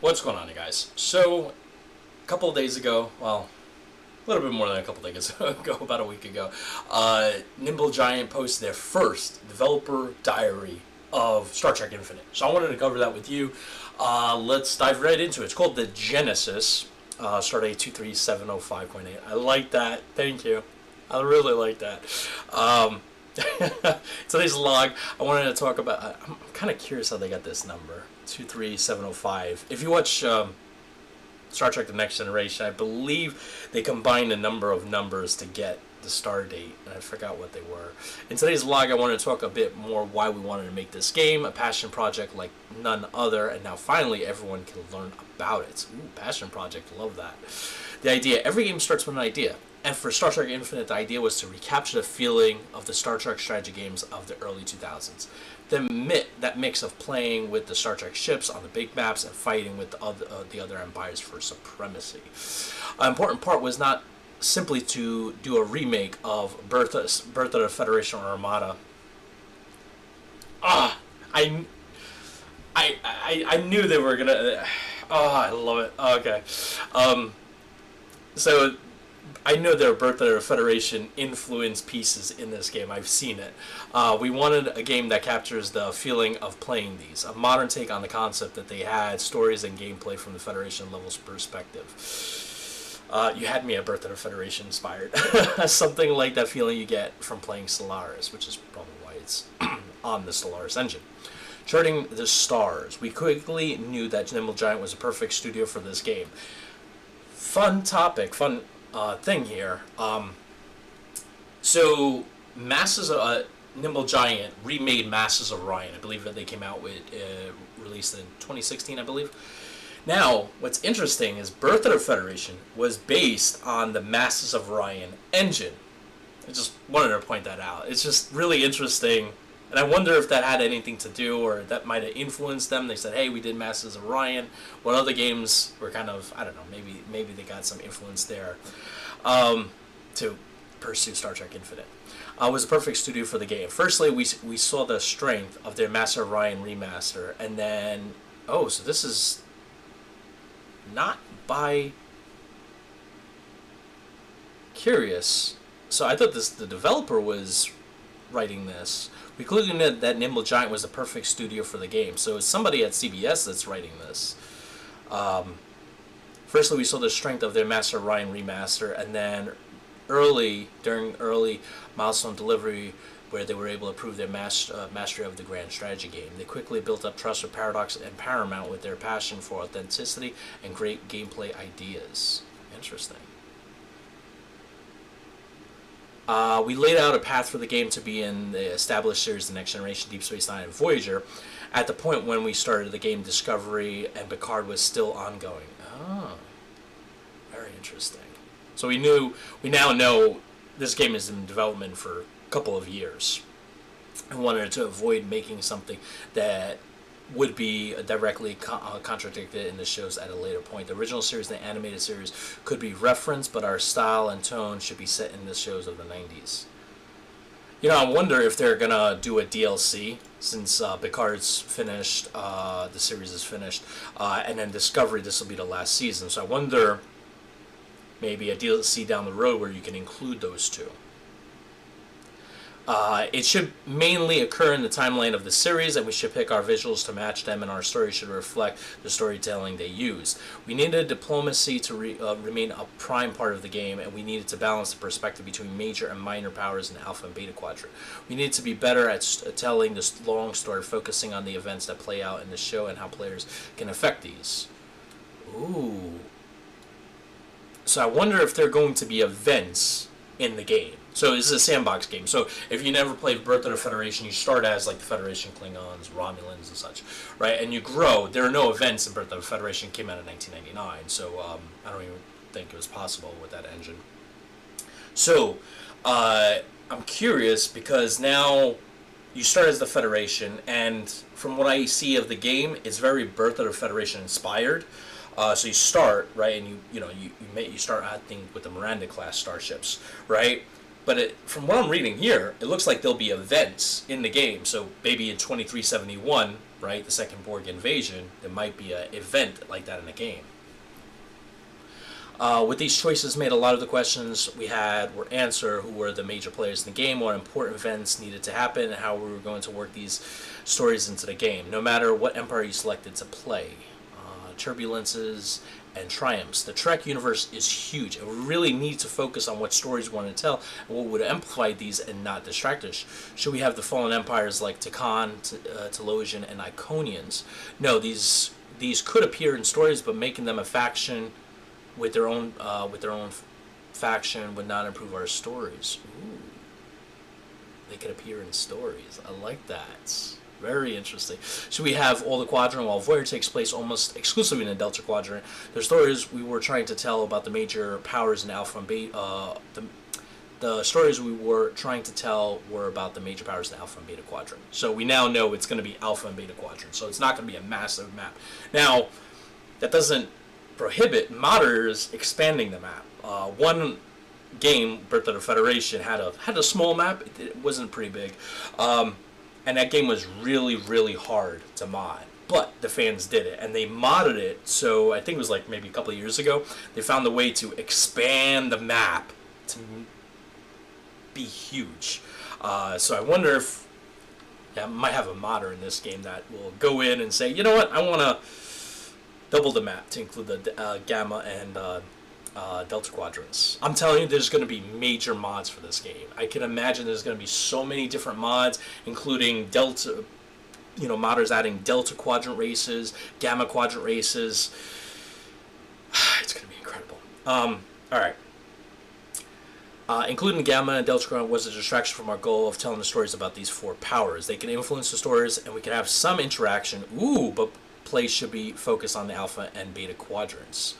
What's going on, you guys? So, a couple of days ago, well, a little bit more than a couple of days ago, about a week ago, Nimble Giant posted their first developer diary of Star Trek Infinite. So I wanted to cover that with you. Let's dive right into it. It's called the Genesis, Stardate 23705.8. I like that. Thank you. I really like that. Today's log, I wanted to talk about, I'm kind of curious how they got this number, 23705. If you watch Star Trek The Next Generation, I believe they combined a number of numbers to get the star date, and I forgot what they were. In today's log, I wanted to talk a bit more why we wanted to make this game, a passion project like none other, and now finally everyone can learn about it. Ooh, passion project, love that. The idea, every game starts with an idea. And for Star Trek Infinite, the idea was to recapture the feeling of the Star Trek strategy games of the early 2000s. That mix of playing with the Star Trek ships on the big maps and fighting with the other empires for supremacy. An important part was not simply to do a remake of Birth of the Federation or Armada. I knew they were gonna. I love it. Okay, so. I know there are Birth of the Federation influence pieces in this game. I've seen it. We wanted a game that captures the feeling of playing these. A modern take on the concept that they had, stories and gameplay from the Federation level's perspective. You had me at Birth of the Federation inspired. Something like that feeling you get from playing Stellaris, which is probably why it's on the Stellaris engine. Charting the stars. We quickly knew that Nimble Giant was a perfect studio for this game. Fun topic. Fun thing here. So Masses of Nimble Giant remade Masses of Orion. I believe that they came out with released in 2016, I believe. Now, what's interesting is Birth of the Federation was based on the Masses of Orion engine. I just wanted to point that out. It's just really interesting, and I wonder if that had anything to do, or that might have influenced them. They said, "Hey, we did Masses of Orion." What other games were kind of, I don't know, maybe they got some influence there to pursue Star Trek Infinite. It was a perfect studio for the game. Firstly, we saw the strength of their Master of Orion remaster, and then, so this is not by Curious. So I thought the developer was writing this. We clearly knew that Nimble Giant was the perfect studio for the game. So it's somebody at CBS that's writing this. Firstly, we saw the strength of their Master of Orion remaster, and then during early milestone delivery, where they were able to prove their mastery of the grand strategy game. They quickly built up trust with Paradox and Paramount with their passion for authenticity and great gameplay ideas. Interesting. We laid out a path for the game to be in the established series The Next Generation, Deep Space Nine, and Voyager at the point when we started the game. Discovery and Picard was still ongoing. Oh, very interesting. So we now know this game is in development for a couple of years. I wanted to avoid making something that would be directly contradicted in the shows at a later point. The original series, the animated series, could be referenced, but our style and tone should be set in the shows of the 90s. You know, I wonder if they're going to do a DLC, since Picard's finished, the series is finished, and then Discovery, this will be the last season. So I wonder, maybe a DLC down the road where you can include those two. It should mainly occur in the timeline of the series, and we should pick our visuals to match them, and our story should reflect the storytelling they use. We needed diplomacy to remain a prime part of the game, and we needed to balance the perspective between major and minor powers in the Alpha and Beta Quadrant. We needed to be better at telling this long story, focusing on the events that play out in the show and how players can affect these. Ooh. So I wonder if there are going to be events in the game. So this is a sandbox game. So if you never played Birth of the Federation, you start as like the Federation Klingons, Romulans, and such, right? And you grow. There are no events in Birth of the Federation. It came out in 1999, so I don't even think it was possible with that engine. So I'm curious because now you start as the Federation, and from what I see of the game, it's very Birth of the Federation inspired. So you start, right, and you start acting with the Miranda class starships, right? But from what I'm reading here, it looks like there'll be events in the game. So maybe in 2371, right? The second Borg invasion, there might be an event like that in the game. With these choices made, a lot of the questions we had were answered: who were the major players in the game, what important events needed to happen, and how we were going to work these stories into the game, no matter what empire you selected to play. Turbulences and triumphs. The Trek universe is huge, and we really need to focus on what stories we want to tell and what would amplify these and not distract us. Should we have the fallen empires like Takan, Telosian, and Iconians? No, these could appear in stories, but making them a faction with their own faction would not improve our stories. Ooh. They could appear in stories. I like that. Very interesting. So we have all the quadrant, while Voyager takes place almost exclusively in the Delta Quadrant. The stories we were trying to tell about the major powers in Alpha and Beta, the stories we were trying to tell were about the major powers in Alpha and Beta Quadrant. So we now know it's going to be Alpha and Beta Quadrant. So it's not going to be a massive map. Now, that doesn't prohibit modders expanding the map. One game, Birth of the Federation, had a small map. It wasn't pretty big. And that game was really, really hard to mod. But the fans did it, and they modded it. So I think it was like maybe a couple of years ago. They found a way to expand the map to be huge. So I wonder if I might have a modder in this game that will go in and say, you know what, I want to double the map to include the Gamma and Delta Quadrants. I'm telling you, there's going to be major mods for this game. I can imagine there's going to be so many different mods, including Delta, modders adding Delta Quadrant races, Gamma Quadrant races. It's going to be incredible. Alright. Including Gamma and Delta Quadrant was a distraction from our goal of telling the stories about these four powers. They can influence the stories, and we can have some interaction. Ooh, but play should be focused on the Alpha and Beta Quadrants.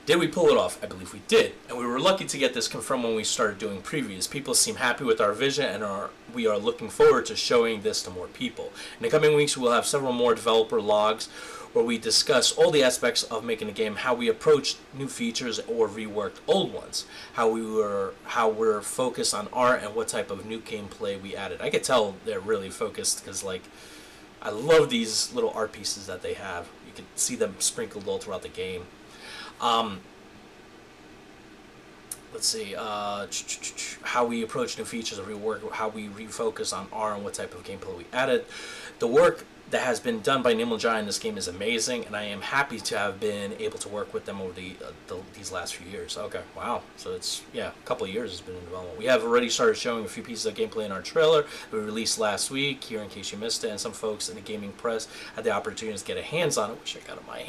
Did we pull it off? I believe we did, and we were lucky to get this confirmed when we started doing previews. People seem happy with our vision, and we are looking forward to showing this to more people. In the coming weeks, we will have several more developer logs where we discuss all the aspects of making a game, how we approached new features or reworked old ones, how we're focused on art, and what type of new gameplay we added. I could tell they're really focused because, I love these little art pieces that they have. You can see them sprinkled all throughout the game. Let's see, how we approach new features of rework, how we refocus on R and what type of gameplay we added. The work that has been done by Nimble Giant in this game is amazing, and I am happy to have been able to work with them over these last few years. Okay, wow. So it's, a couple of years it's been in development. We have already started showing a few pieces of gameplay in our trailer that we released last week, here in case you missed it, and some folks in the gaming press had the opportunity to get a hands-on.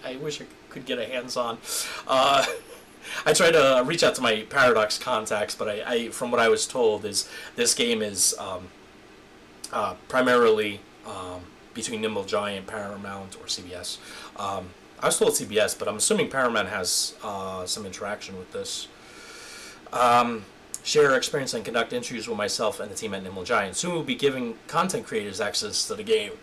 I wish I could get a hands-on. I tried to reach out to my Paradox contacts, but I from what I was told, is this game is primarily between Nimble Giant, Paramount, or CBS. I was told CBS, but I'm assuming Paramount has some interaction with this. Share our experience and conduct interviews with myself and the team at Nimble Giant. Soon we'll be giving content creators access to the game,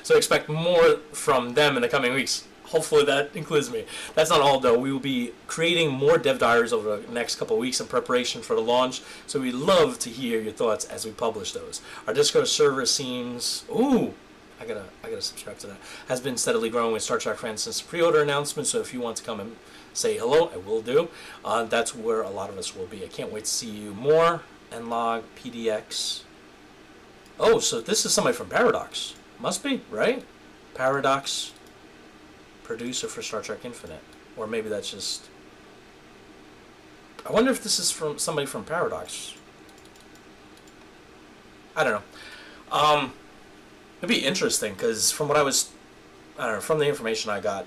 so expect more from them in the coming weeks. Hopefully that includes me. That's not all, though. We will be creating more dev diaries over the next couple of weeks in preparation for the launch, so we'd love to hear your thoughts as we publish those. Our Discord server seems... Ooh! I gotta subscribe to that. Has been steadily growing with Star Trek fans since the pre-order announcement, so if you want to come and say hello, I will do. That's where a lot of us will be. I can't wait to see you more. Nlog, PDX. Oh, so this is somebody from Paradox. Must be, right? Paradox... producer for Star Trek Infinite, or maybe that's just... I wonder if this is from somebody from Paradox. I don't know. It'd be interesting because from what from the information I got,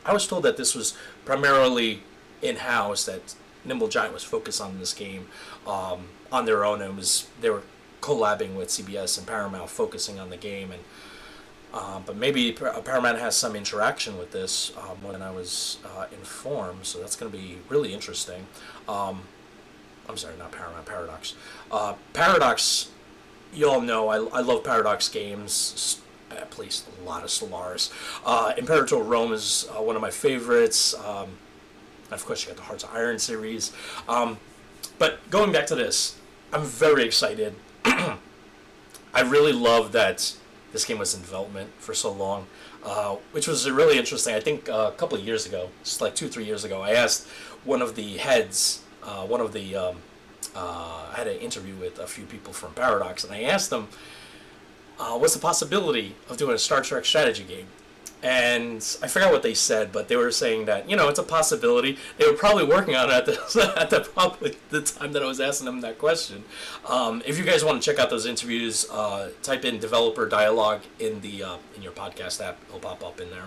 I was told that this was primarily in-house, that Nimble Giant was focused on this game on their own, and they were collabing with CBS and Paramount, focusing on the game, and but maybe Paramount has some interaction with this when I was informed, so that's going to be really interesting. I'm sorry, not Paramount, Paradox. Paradox, you all know, I love Paradox games. I play a lot of Solaris. Imperator Rome is one of my favorites. Of course, you got the Hearts of Iron series. But going back to this, I'm very excited. I really love that this game was in development for so long, which was really interesting. I think a couple of years ago, just like 2-3 years ago, I asked one of the heads, I had an interview with a few people from Paradox, and I asked them, what's the possibility of doing a Star Trek strategy game? And I forgot what they said, but they were saying that, it's a possibility. They were probably working on it at the time that I was asking them that question. If you guys want to check out those interviews, type in developer dialogue in your podcast app. It'll pop up in there.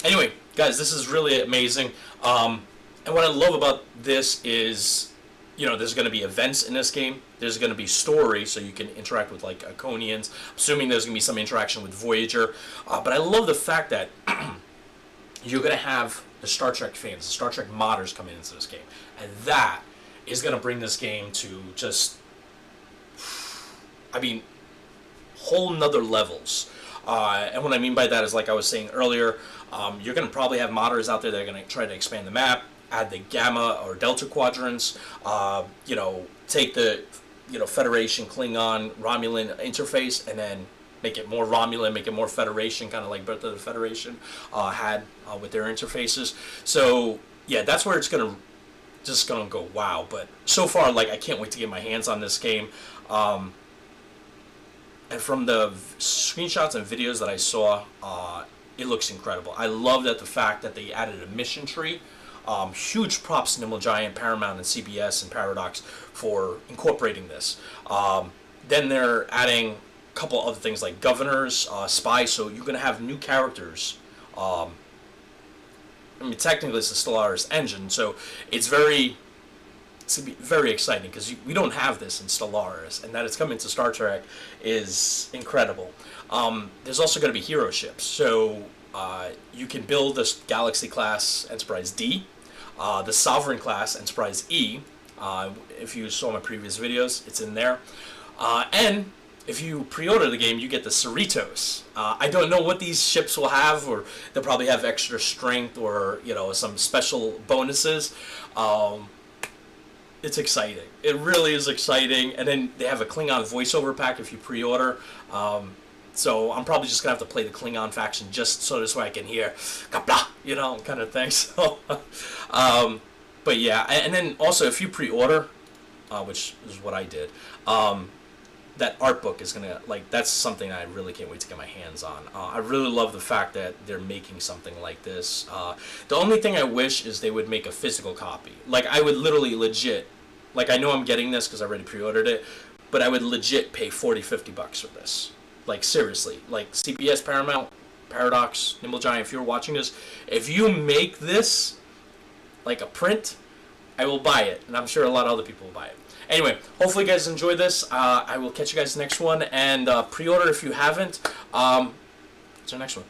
Anyway, guys, this is really amazing. And what I love about this is, there's going to be events in this game. There's going to be story, so you can interact with, like, Iconians. Assuming there's going to be some interaction with Voyager. But I love the fact that you're going to have the Star Trek fans, the Star Trek modders coming into this game. And that is going to bring this game to just, whole nother levels. And what I mean by that is, like I was saying earlier, you're going to probably have modders out there that are going to try to expand the map, add the Gamma or Delta quadrants, take the Federation, Klingon, Romulan interface, and then make it more Romulan, make it more Federation, kind of like Birth of the Federation had with their interfaces. So yeah, that's where it's gonna go wow. But so far, like, I can't wait to get my hands on this game. And from the screenshots and videos that I saw, it looks incredible. I love that the fact that they added a mission tree. Huge props to Nimble Giant, Paramount, and CBS and Paradox for incorporating this. Then they're adding a couple other things like governors, spies, so you're going to have new characters. Technically it's the Stellaris engine, so it's going to be very exciting because we don't have this in Stellaris, and that it's coming to Star Trek is incredible. There's also going to be hero ships, so you can build this Galaxy class Enterprise D, the Sovereign class Enterprise E. If you saw my previous videos, it's in there. And if you pre-order the game, you get the Cerritos. I don't know what these ships will have, or they'll probably have extra strength or some special bonuses. It's exciting. It really is exciting. And then they have a Klingon voiceover pack if you pre-order. So I'm probably just going to have to play the Klingon faction just so this way I can hear Kapla, kind of thing. So, but yeah, and then also if you pre-order, which is what I did, that art book is going to, that's something I really can't wait to get my hands on. I really love the fact that they're making something like this. The only thing I wish is they would make a physical copy. Like, I would literally legit, I know I'm getting this because I already pre-ordered it, but I would legit pay $40-$50 for this. Like, seriously. Like, CBS, Paramount, Paradox, Nimble Giant, if you're watching this, if you make this like a print, I will buy it. And I'm sure a lot of other people will buy it. Anyway, hopefully you guys enjoyed this. I will catch you guys next one. And pre-order if you haven't. It's our next one.